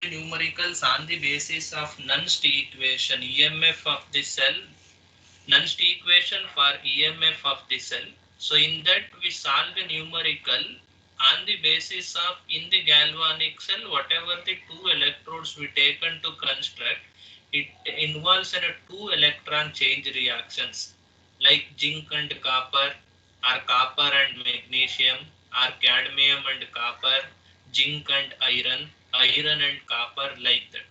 numericals on the basis of Nernst equation, EMF of the cell, Nernst equation for EMF of the cell. So in that we solve a numerical on the basis of in the galvanic cell, whatever the two electrodes we taken to construct, it involves in a two electron change reactions like zinc and copper, or copper and magnesium, or cadmium and copper, zinc and iron and copper, like that.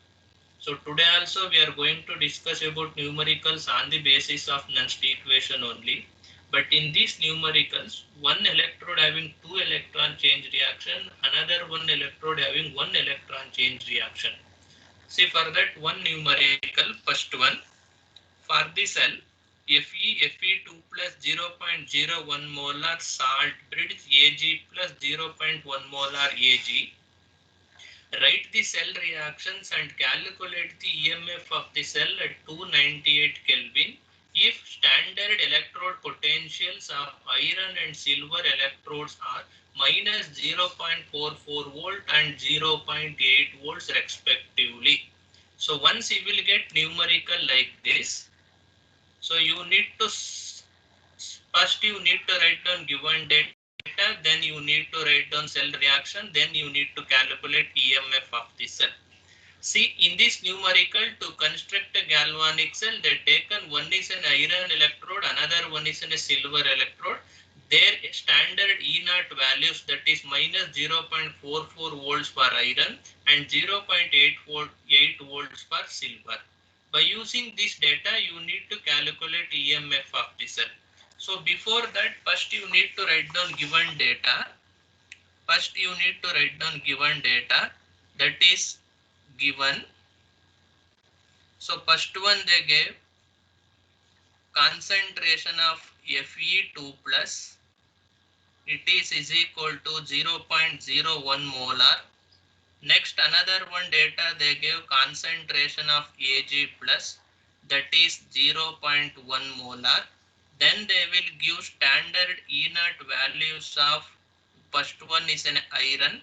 So today also we are going to discuss about numericals on the basis of Nernst equation only. But in these numericals, one electrode having two electron change reaction, another one electrode having one electron change reaction. See for that one numerical, first one, for the cell, Fe2 plus 0.01 molar salt bridge Ag plus 0.1 molar Ag. Write the cell reactions and calculate the EMF of the cell at 298 Kelvin if standard electrode potentials of iron and silver electrodes are minus 0.44 volt and 0.8 volts respectively. So once you will get numerical like this, so you need to first you need to write down given data, then you need to write down cell reaction, then you need to calculate EMF of the cell. See, in this numerical, to construct a galvanic cell, they taken one is an iron electrode, another one is a silver electrode. Their standard E0 values, that is minus 0.44 volts for iron and 0.8 volts for silver. By using this data, you need to calculate EMF of the cell. So before that, first you need to write down given data. First you need to write down given data, that is given. So first one they gave concentration of Fe2 plus, it is equal to 0.01 molar. Next another one data they gave concentration of Ag plus, that is 0.1 molar. Then they will give standard E0 values of, first one is an iron,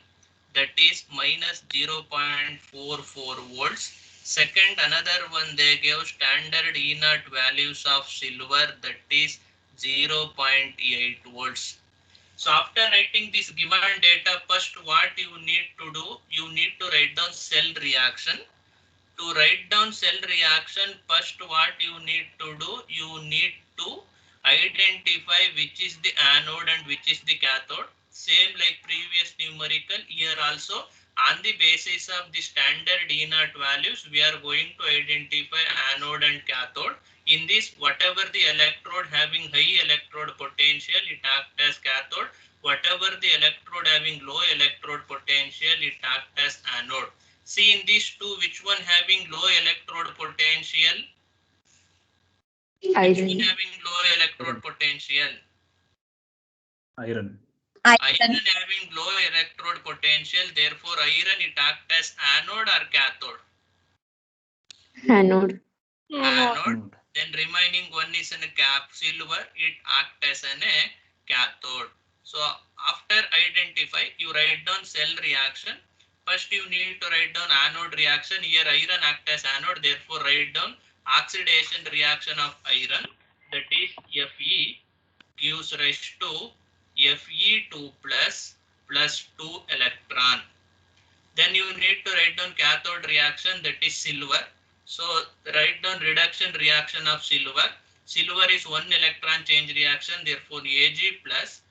that is minus 0.44 volts. Second, another one they gave standard E0 values of silver, that is 0.8 volts. So after writing this given data, first what you need to do, you need to write down cell reaction. To write down cell reaction, first what you need to do, you need to identify which is the anode and which is the cathode. Same like previous numerical, here also on the basis of the standard E0 values, we are going to identify anode and cathode. In this, whatever the electrode having high electrode potential, it acts as cathode. Whatever the electrode having low electrode potential, it acts as anode. See in these two, which one having low electrode potential? Iron. Which one having low electrode potential? Iron. Iron having low electrode potential, therefore iron it acts as anode or cathode? Anode. Anode. Then remaining one is in a silver, it acts as a cathode. So after identify, you write down cell reaction. First you need to write down anode reaction. Here iron acts as anode, therefore write down oxidation reaction of iron, that is Fe gives rise to Fe2 plus 2 electron. Then you need to write down cathode reaction, that is silver. So write down reduction reaction of silver. Silver is one electron change reaction, therefore Ag plus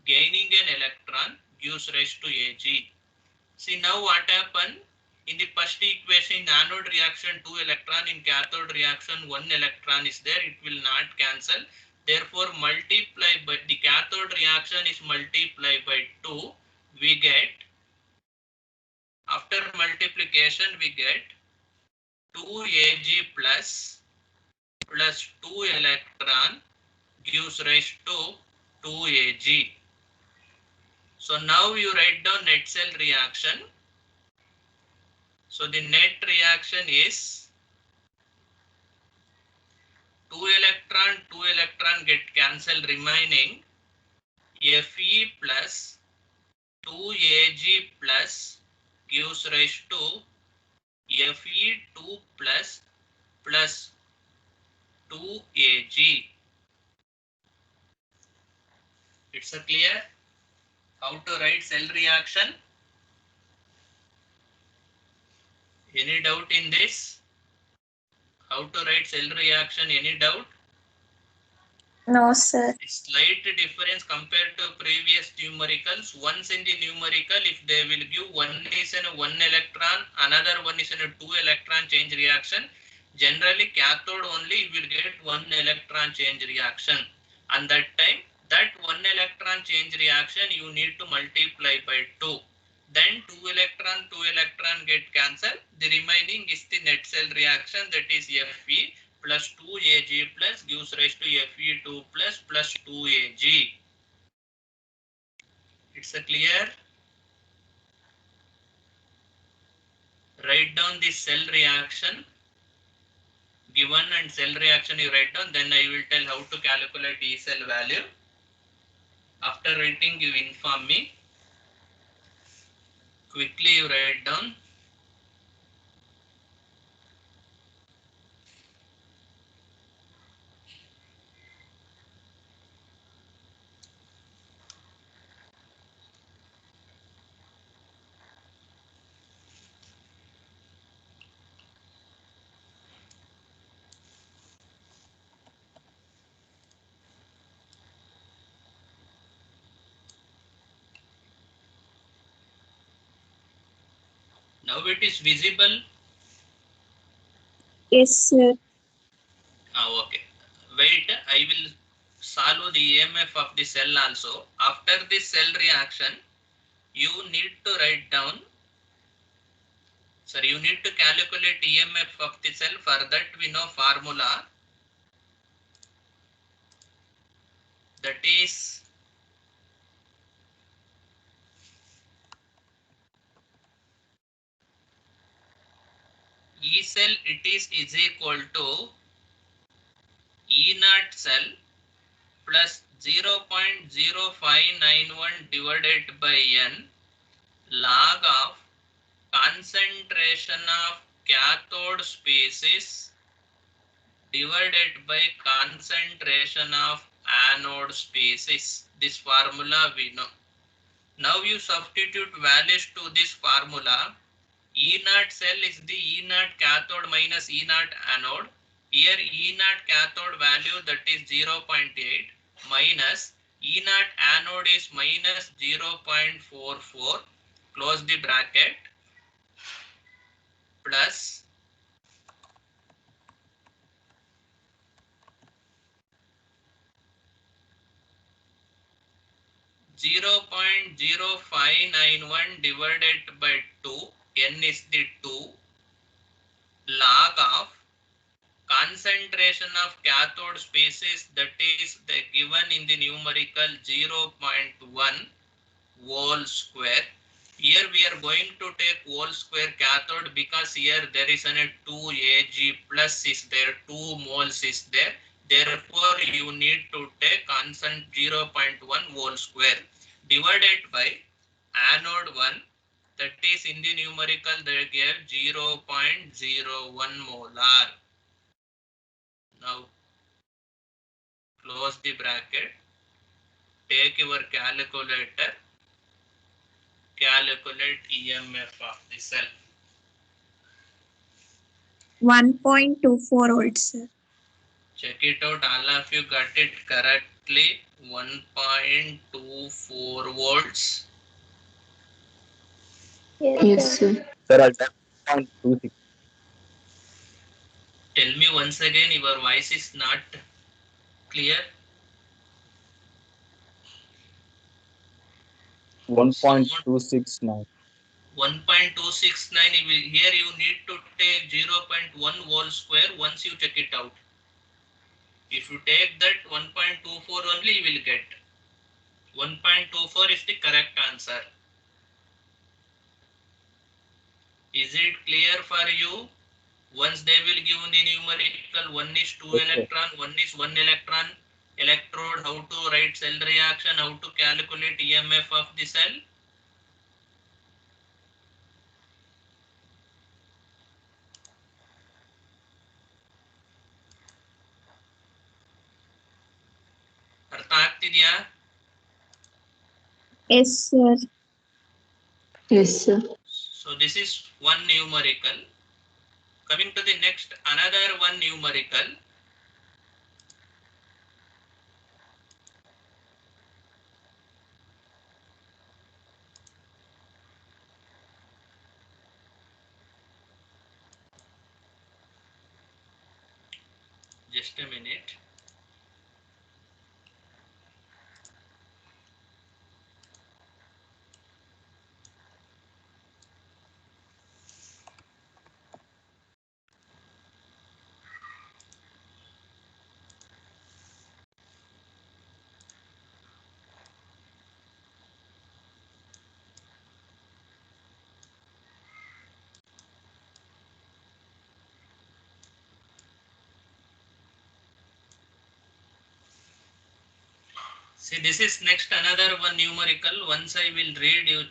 gaining an electron gives rise to Ag. See now what happened? In the first equation, in anode reaction 2 electron, in cathode reaction 1 electron is there, it will not cancel. Therefore multiply by the cathode reaction is multiplied by 2, we get, after multiplication we get 2 Ag plus 2 electron gives rise to 2 Ag. So now you write down net cell reaction. So the net reaction is 2 electron get cancelled, remaining Fe plus 2 Ag plus gives rise to Fe2 plus 2Ag. It's a clear? How to write cell reaction? Any doubt in this? How to write cell reaction? Any doubt? No, sir. Slight difference compared to previous numericals. Once in the numerical, if they will give one is in a 1 electron, another one is in a 2 electron change reaction, generally cathode only will get 1 electron change reaction. And that time, that 1 electron change reaction you need to multiply by 2. Then 2 electron get cancelled. The remaining is the net cell reaction, that is Fe plus 2Ag plus gives rise to Fe2 plus 2Ag. It's a clear? Write down the cell reaction. Given and cell reaction you write down, then I will tell how to calculate E cell value. After writing, you inform me. Quickly you write down. Now it is visible. Yes, sir. Okay. Wait, I will solve the EMF of the cell also. After this cell reaction, you need to write down. Sir, you need to calculate EMF of the cell. For that we know formula. That is E cell, it is equal to E naught cell plus 0.0591 divided by N log of concentration of cathode species divided by concentration of anode species. This formula we know. Now you substitute values to this formula. E naught cell is the E naught cathode minus E naught anode. Here E naught cathode value, that is 0.8 minus E naught anode is minus 0.44. Close the bracket, plus 0.0591 divided by 2, N is the 2, log of concentration of cathode species, that is the given in the numerical 0.1 whole square. Here we are going to take whole square cathode because here there is a 2Ag plus is there, 2 moles is there. Therefore, you need to take constant 0.1 whole square divided by anode 1, that is in the numerical they gave 0.01 molar. Now close the bracket, take your calculator, calculate EMF of the cell. 1.24 volts, sir. Check it out, all of you got it correctly. 1.24 volts. Yes, sir. Sir, I'll type 1.26. Tell me once again, your voice is not clear. 1.269. 1.269. Here you need to take 0.1 whole square once you check it out. If you take that 1.24 only, you will get 1.24 is the correct answer. Is it clear for you? Once they will give the numerical, 1 is 2 Yes, sir. electron, 1 is 1 electron electrode, how to write cell reaction, how to calculate EMF of the cell. ಆಗ್ತಿದ್ಯಾ? Yes, sir. Yes, sir. So this is one numerical. Coming to the next, another one numerical. Just a minute. See, this is next another one numerical. Once I will read, you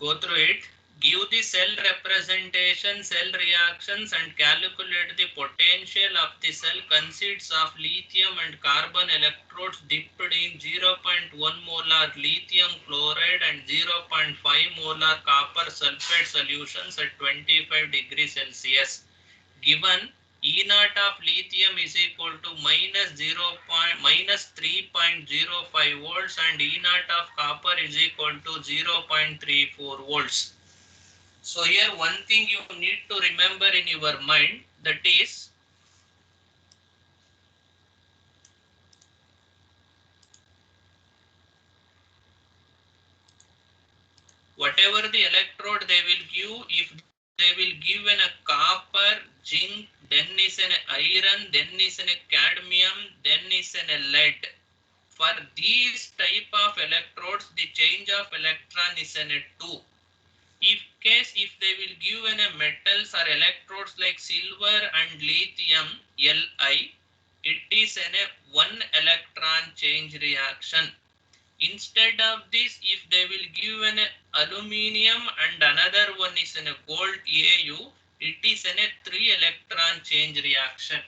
go through it. Give the cell representation, cell reactions, and calculate the potential of the cell consists of lithium and carbon electrodes dipped in 0.1 molar lithium chloride and 0.5 molar copper sulfate solutions at 25 degrees Celsius. Given E naught of lithium is equal to minus 3.05 volts and E naught of copper is equal to 0.34 volts. So here one thing you need to remember in your mind, that is whatever the electrode they will give, if they will give in a copper, zinc, then is an iron, then is an cadmium, then is an lead. For these type of electrodes, the change of electron is an 2. If they will give in a metals or electrodes like silver and lithium, Li, it is in a 1 electron change reaction. Instead of this, if they will give an aluminium and another one is in a gold, Au, it is in a 3 electron change reaction.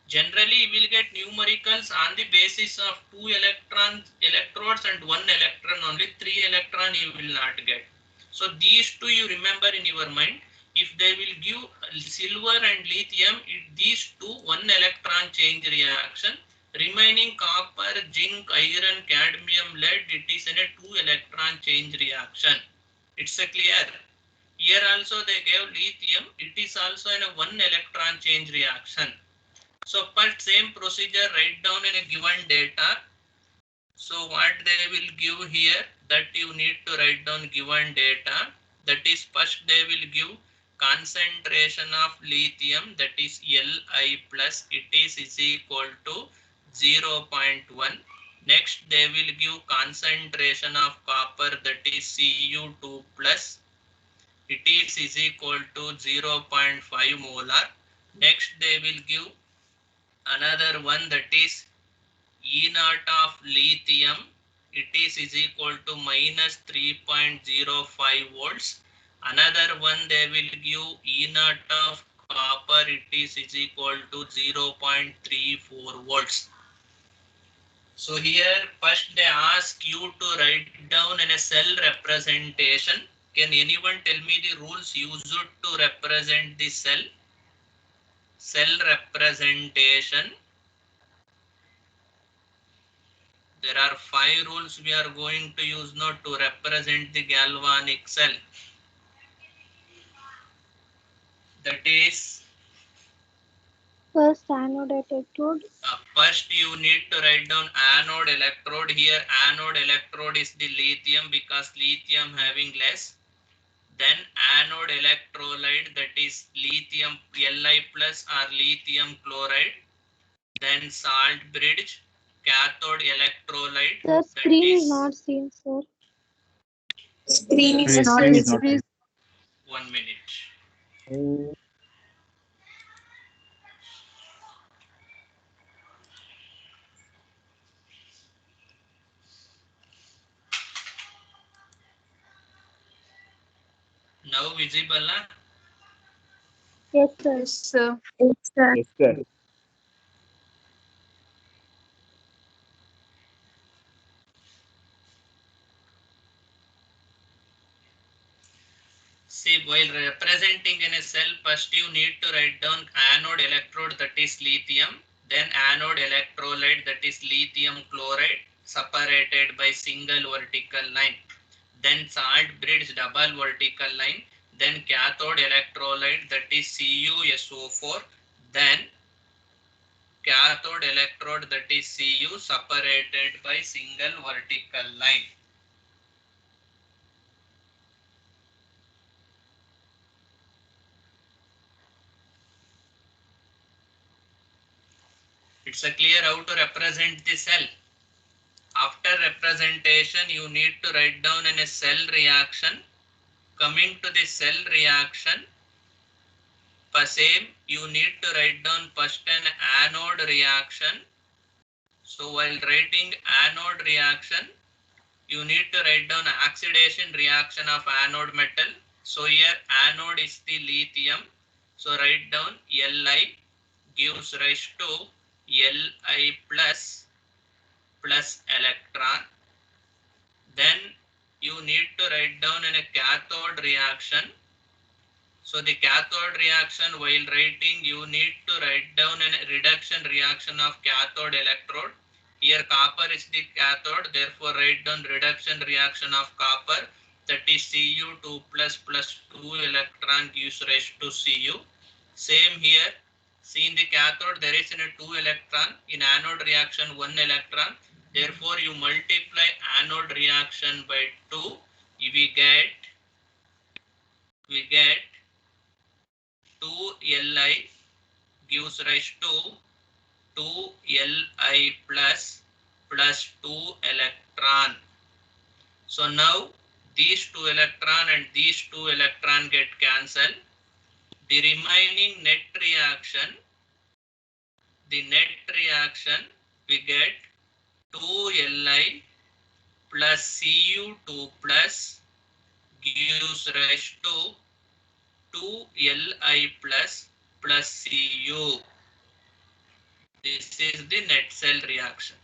Generally, you will get numericals on the basis of 2 electrodes and 1 electron only. 3 electron you will not get. So these two you remember in your mind. If they will give silver and lithium, these two 1 electron change reaction. Remaining copper, zinc, iron, cadmium, lead, it is in a 2 electron change reaction. It's a clear. Here also they gave lithium. It is also in a 1 electron change reaction. So first same procedure, write down in a given data. So what they will give here, that you need to write down given data. That is, first they will give concentration of lithium, that is Li plus, it is equal to 0.1. Next they will give concentration of copper, that is Cu2 plus, it is equal to 0.5 molar. Next they will give another one, that is E naught of lithium, it is equal to minus 3.05 volts. Another one they will give E naught of copper, it is equal to 0.34 volts. So here first they ask you to write down in a cell representation. Can anyone tell me the rules used to represent the cell? Cell representation. There are 5 rules we are going to use now to represent the galvanic cell. That is, First anode electrode. first you need to write down anode electrode. Here anode electrode is the lithium because lithium having less. Then anode electrolyte, that is lithium Li plus or lithium chloride. Then salt bridge. Cathode electrolyte. The screen is not seen, sir. Screen is Yes, not screen is visible. not 1 minute. Now visible, huh? Yes, sir. Yes, sir. Yes, sir. Yes, sir. See, while representing in a cell, first you need to write down anode electrode, that is lithium, then anode electrolyte, that is lithium chloride, separated by single vertical line. Then salt bridge double vertical line, then cathode electrolyte, that is CuSO4, then cathode electrode, that is Cu, separated by single vertical line. It's a clear how to represent the cell. After representation, you need to write down in a cell reaction. Coming to the cell reaction, for same you need to write down first an anode reaction. So while writing anode reaction, you need to write down oxidation reaction of anode metal. So here anode is the lithium. So write down Li gives rise to Li plus electron. Then you need to write down in a cathode reaction. So the cathode reaction, while writing, you need to write down a reduction reaction of cathode electrode. Here copper is the cathode, therefore write down reduction reaction of copper, that is Cu2 plus 2 electron gives rise to Cu. Same here, see in the cathode there is a 2 electron, in anode reaction 1 electron, therefore you multiply anode reaction by 2, we get 2 Li gives rise to 2 Li plus 2 electron. So now these 2 electron and these 2 electron get cancelled. The remaining net reaction, we get 2 Li plus Cu2 plus gives rise to 2 Li plus Cu. This is the net cell reaction.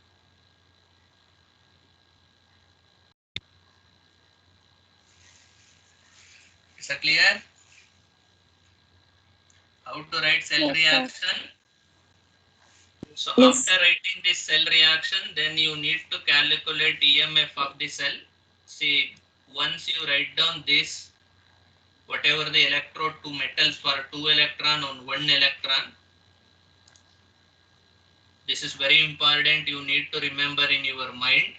Is it clear? How to write cell Yes, reaction? So Yes. after writing this cell reaction, then you need to calculate EMF of the cell. See, once you write down this, whatever the electrode, 2 metals for 2 electron on 1 electron. This is very important, you need to remember in your mind.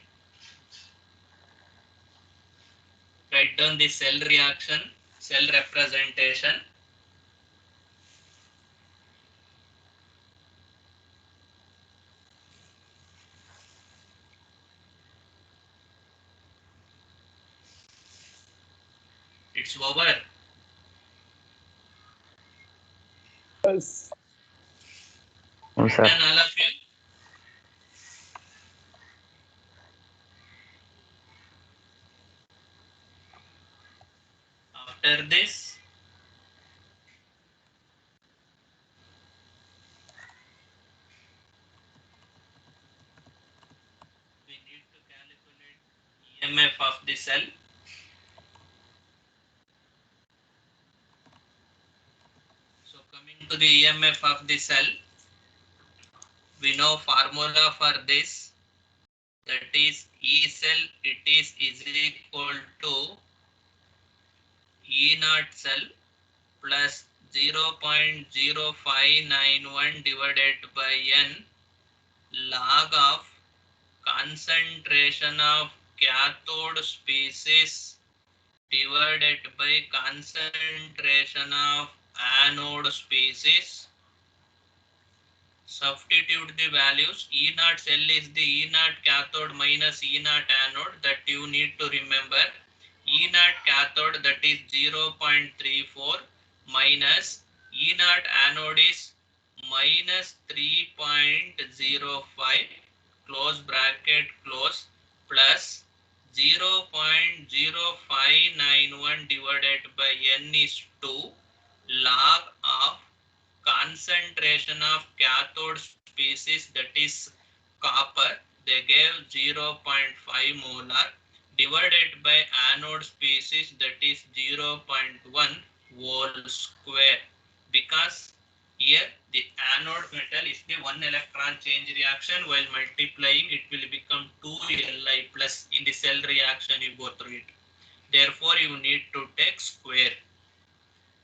Write down the cell reaction, cell representation. It's over. Yes. No, sir. Done all of you? After this, we need to calculate EMF of the cell. So coming to the EMF of the cell, we know formula for this, that is E cell, it is equal to E naught cell plus 0.0591 divided by N log of concentration of cathode species divided by concentration of anode species. Substitute the values. E naught cell is the E naught cathode minus E naught anode, that you need to remember. E naught cathode, that is 0.34 minus E naught anode is minus 3.05, close bracket close, plus 0.0591 divided by N is 2 log of concentration of cathode species, that is copper, they gave 0.5 molar. divided by anode species, that is 0.1 whole square, because here the anode metal is the one electron change reaction, while multiplying it will become 2 Li plus. In the cell reaction you go through it, therefore you need to take square.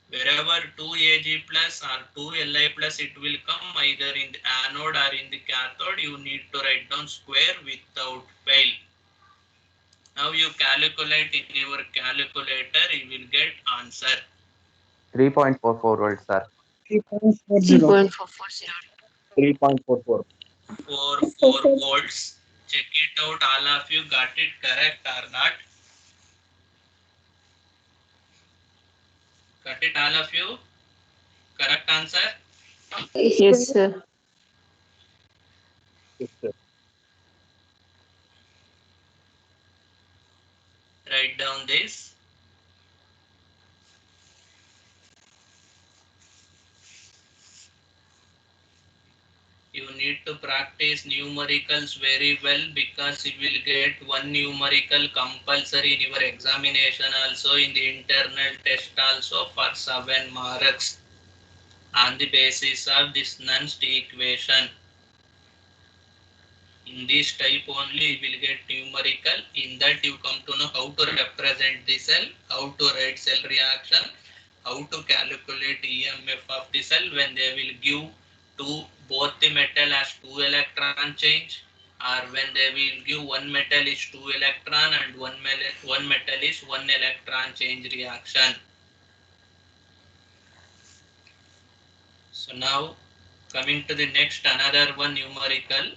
Wherever 2 Ag plus or 2 Li plus it will come either in the anode or in the cathode, you need to write down square without fail. Now you calculate in your calculator, you will get answer 3.44 volts, sir. 3.40. 3.440. 3.44. 4 volts. Check it out, all of you got it correct or not? Got it, all of you? Correct answer? Yes, sir. Yes, sir. Write down this. You need to practice numericals very well, because you will get one numerical compulsory in your examination, also in the internal test also, for 7 marks on the basis of this Nernst equation. In this type only you will get numerical. In that you come to know how to represent the cell, how to write cell reaction, how to calculate EMF of the cell when they will give to both the metal as 2 electron change, or when they will give one metal is 2 electron and one metal is 1 electron change reaction. So now coming to the next, another one numerical.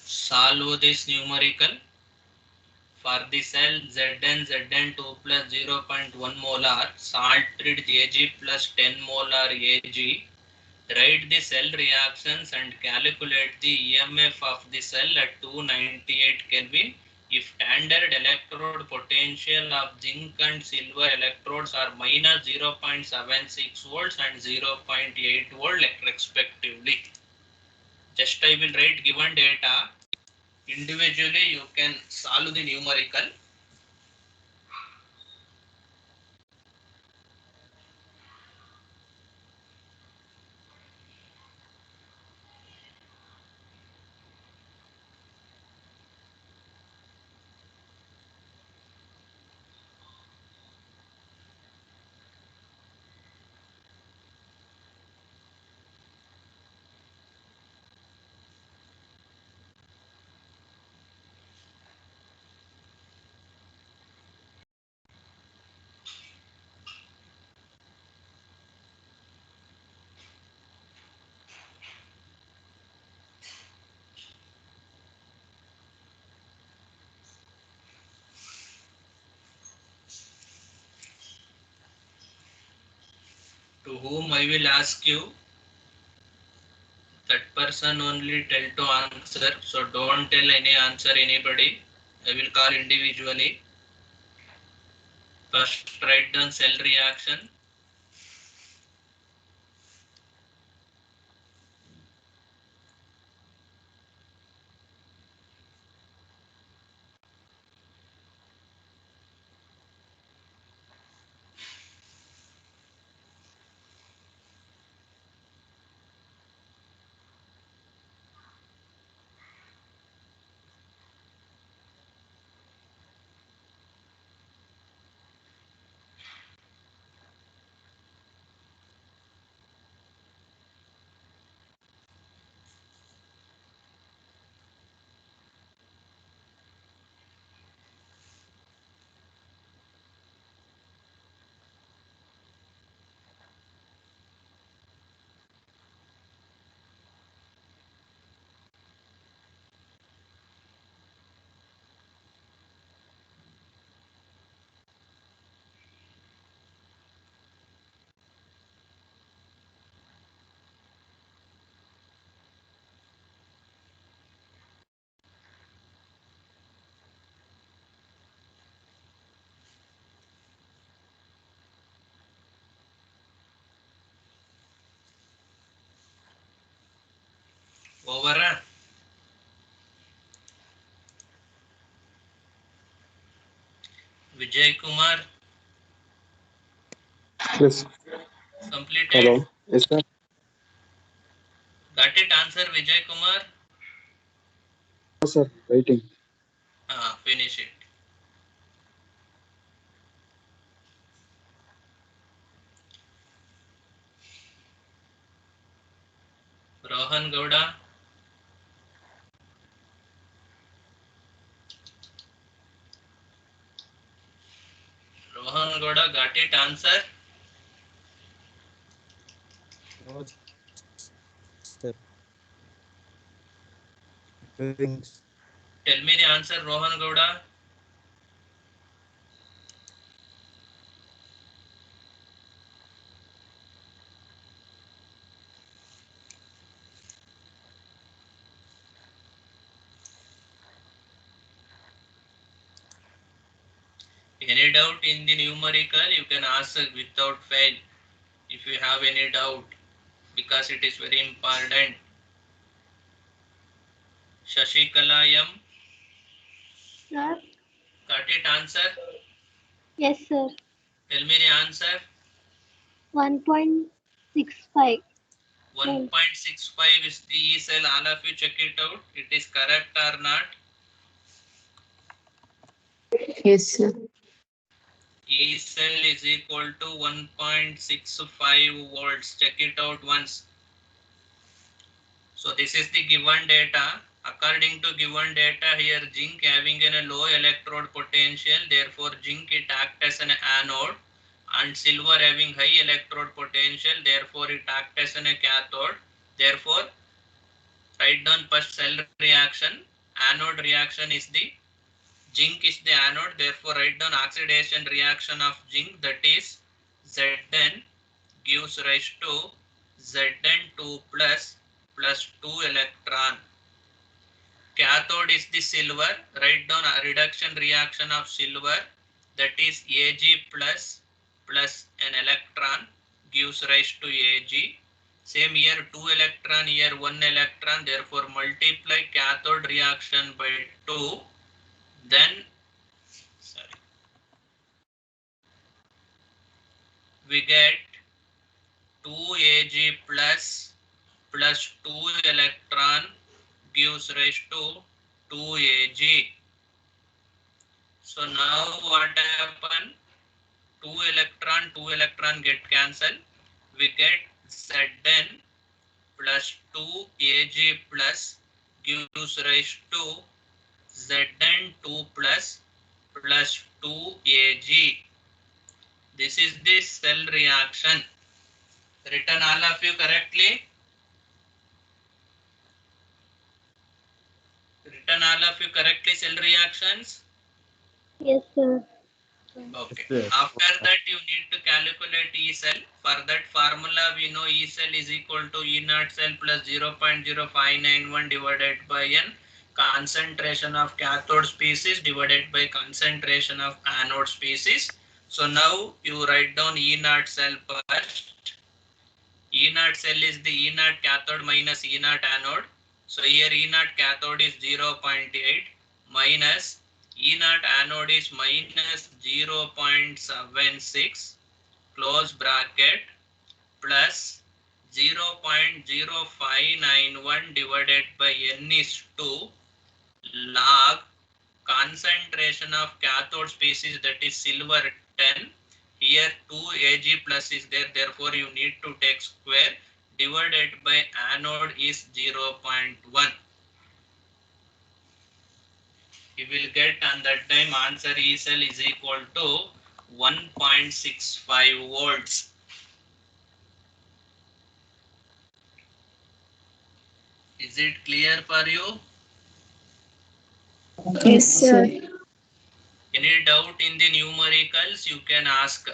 Solve this numerical. For the cell Zn 2 plus 0.1 molar, salt treat Ag plus 10 molar Ag. Write the cell reactions and calculate the EMF of the cell at 298 Kelvin. If standard electrode potential of zinc and silver electrodes are minus 0.76 volts and 0.8 volt respectively. Just I will write given data. Individually you can solve the numerical. To whom I will ask you, that person only tell to answer. So don't tell any answer anybody. I will call individually. First write down cell reaction. Over. Vijay Kumar, Yes. completed. Hello. Yes, sir. Got it? Answer Vijay Kumar. No, sir. Waiting. Finish it. Rohan Gowda. Rohan Gowda, got it? Answer. No, sir. Wings. Tell me the answer, Rohan Gowda. Any doubt in the numerical, you can ask without fail if you have any doubt, because it is very important. Shashikala M, Sir. got it? Answer. Yes, sir. Tell me the answer. 1.65. 1.65 is the E cell. All of you check it out. It is correct or not? Yes, sir. E cell is equal to 1.65 volts. Check it out once. So this is the given data. According to given data here, zinc having a low electrode potential, therefore zinc it acts as an anode, and silver having high electrode potential, therefore it acts as a cathode. Therefore, write down first cell reaction. Anode reaction is the zinc is the anode, therefore write down oxidation reaction of zinc, that is Zn gives rise to Zn2 plus 2 electron. Cathode is the silver, write down a reduction reaction of silver, that is Ag plus an electron gives rise to Ag. Same here 2 electron, here 1 electron, therefore multiply cathode reaction by 2, then we get 2 Ag plus 2 electron gives rise to 2 Ag. So now what happened? 2 electron get cancelled. We get Zn plus 2 Ag plus gives rise to Zn2 plus 2 Ag. This is the cell reaction. Written all of you correctly? Written all of you correctly cell reactions? Yes, sir. Okay. Yes, sir. After that you need to calculate E cell. For that formula we know E cell is equal to E naught cell plus 0.0591 divided by N concentration of cathode species divided by concentration of anode species. So now you write down E naught cell first. E naught cell is the E naught cathode minus E naught anode. So here E naught cathode is 0.8 minus E naught anode is minus 0.76 close bracket plus 0.0591 divided by N is 2 log concentration of cathode species, that is silver 10. Here 2 Ag plus is there, therefore you need to take square, divided by anode is 0.1. You will get on that time answer E cell is equal to 1.65 volts. Is it clear for you? Yes, sir. Any doubt in the numericals, you can ask.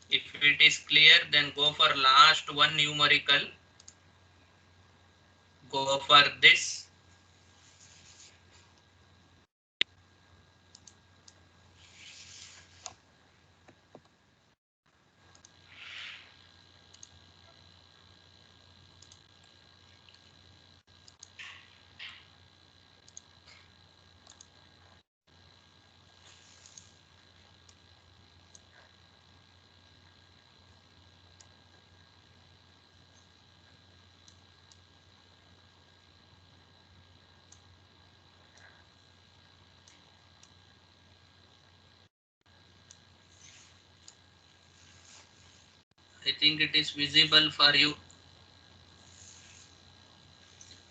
If it is clear, then go for last one numerical. Go for this. I think it is visible for you.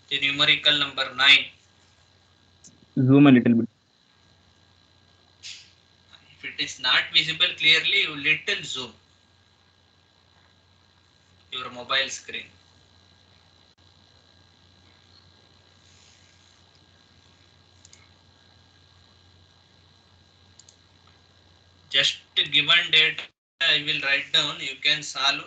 The numerical number 9. Zoom a little bit. If it is not visible clearly, you little zoom your mobile screen. Just given data I will write down, you can solve.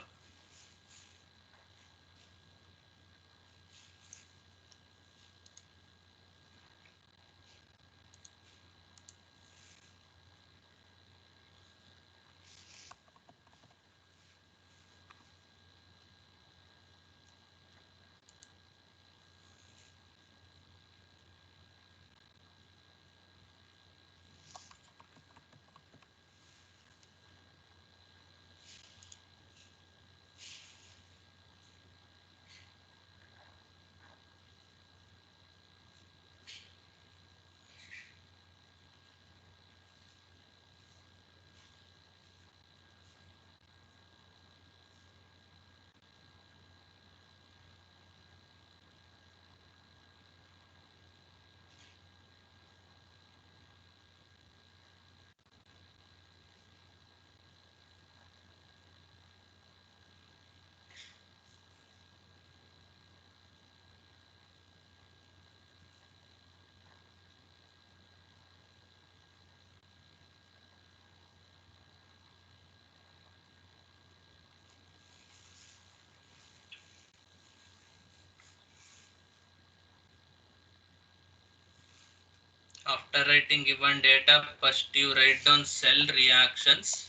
After writing given data, first you write down cell reactions.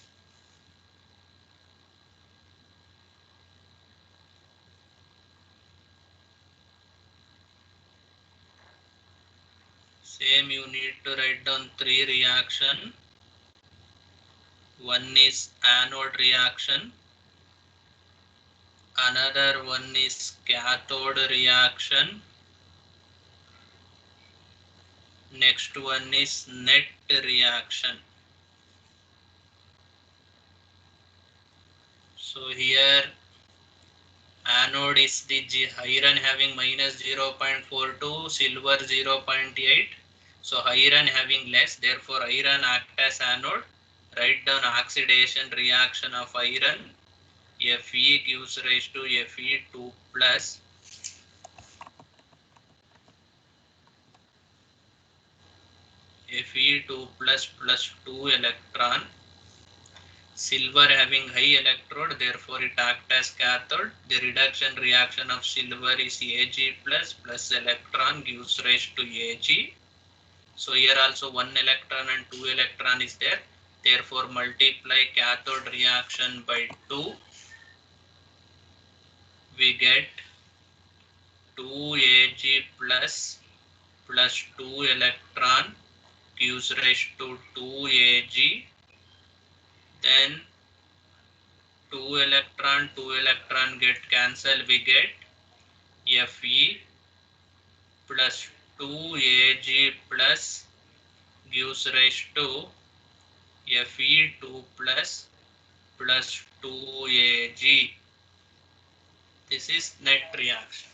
Same, you need to write down 3 reaction. One is anode reaction, another one is cathode reaction, next one is net reaction. So here anode is the iron having minus 0.42, silver 0.8. So iron having less, therefore iron act as anode. Write down oxidation reaction of iron. Fe gives rise to Fe2 plus. Fe2 plus plus 2 electron. Silver having high electrode, therefore it acts as cathode. The reduction reaction of silver is Ag plus electron gives rise to Ag. So here also 1 electron and 2 electron is there. Therefore multiply cathode reaction by 2. We get 2Ag plus 2 electron gives rise to 2Ag. Then 2 electron get cancelled. We get Fe plus 2Ag plus gives rise to Fe2 plus 2Ag. This is net reaction.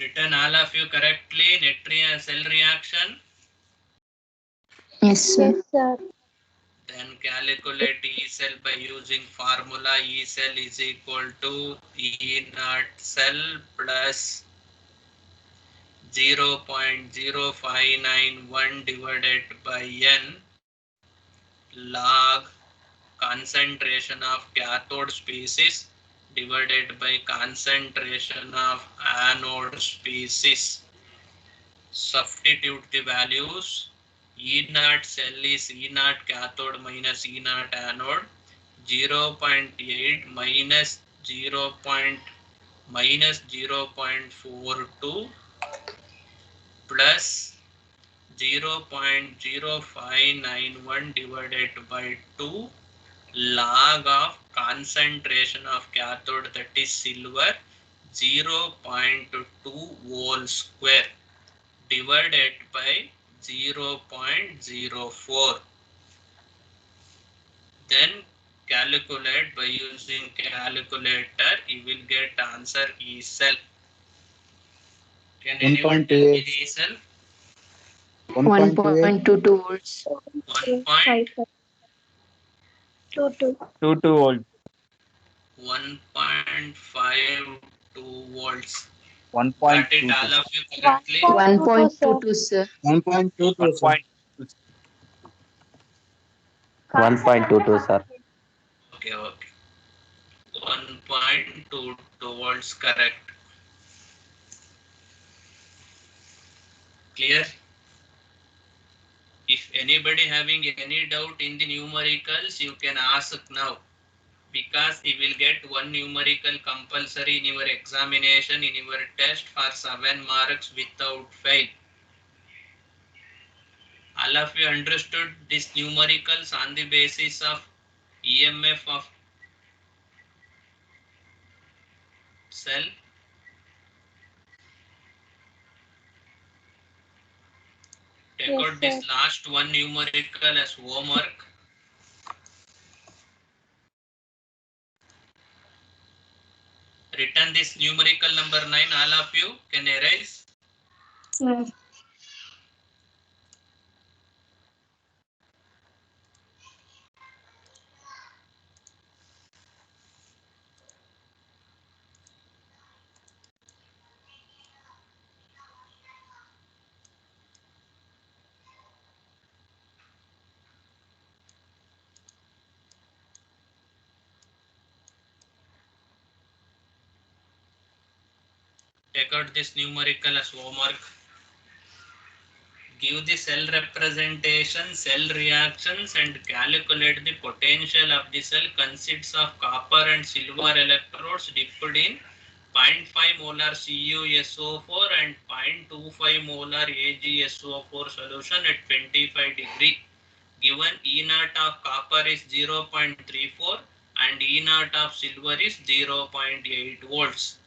Written all of you correctly. Net cell reaction. Yes, sir. Yes, sir. Then calculate E cell by using formula. E cell is equal to E naught cell plus 0.0591 divided by N log concentration of cathode species divided by concentration of anode species. Substitute the values. E naught cell is E naught cathode minus E naught anode. 0.8 minus 0.42 plus 0.0591 divided by 2 log of concentration of cathode, that is silver, 0.2 whole square divided by 0.04. Then calculate by using calculator, you will get answer E cell. Can anyone tell me 1.28. the E cell? 1.28. 1.22 volts. 1.12 2. 2 volts. volts. Got it 1.22. all of you correctly? 1.22, sir. 1.22, sir. 1.22, sir. Okay. 1.22 volts, correct. Clear? If anybody having any doubt in the numericals, you can ask now, because you will get one numerical compulsory in your examination, in your test for 7 marks without fail. All of you understood these numericals on the basis of EMF of cell? Take Yes, out this sir. last one numerical as homework. Written this numerical number 9, all of you can erase. Yes. Take out this numerical as homework. Give the cell representation, cell reactions, and calculate the potential of the cell consists of copper and silver electrodes dipped in 0.5 molar CuSO4 and 0.25 molar AgSO4 solution at 25 degree. Given E naught of copper is 0.34 and E naught of silver is 0.8 volts.